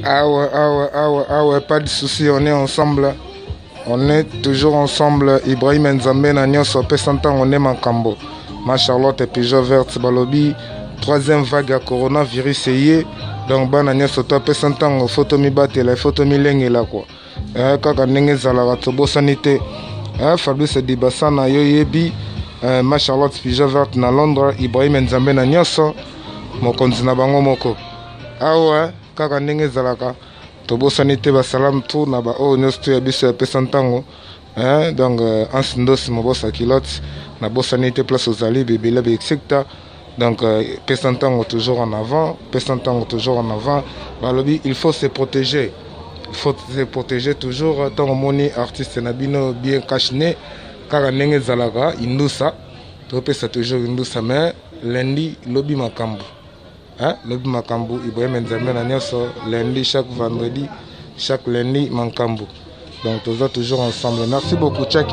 Ah ouais, pas de souci, on est ensemble. On est toujours ensemble. Ibrahim Nzambe na nyonso pe santan on est Makambo. Ma Charlotte et Pigeon Verte Balobi. Troisième vague à coronavirus est donc bana nyonso to pe santan photo mi batela photo mi lengela quoi. Kaka ndenge zalaka tobo sanité. Fabrice Dibasana yo yebi. Ma Charlotte Pigeon Verte na Londres. Ibrahim Nzambe na nyonso mokonzi na bango moko. Ah ouais, kaka ndenge zalaka tobo sanité ba salam tout na ba o nyonso ya biso ya pesa ntango. Donc ansindos mobosa kilote na bo sanité place aux ali bébé be secteur. Donc pesa ntango toujours en avant, pesa ntango toujours en avant. Balobi il faut se protéger. Il faut se protéger toujours tant moni artiste na bino bien caché kaka ndenge zalaka indusa to pesa toujours indusa mais lundi lobi makambo. Lobi Makambu, Ibrahim Nzambe na nyonso, lundi, chaque vendredi, chaque lundi, Makambu. Donc, toujours ensemble. Merci beaucoup. Check.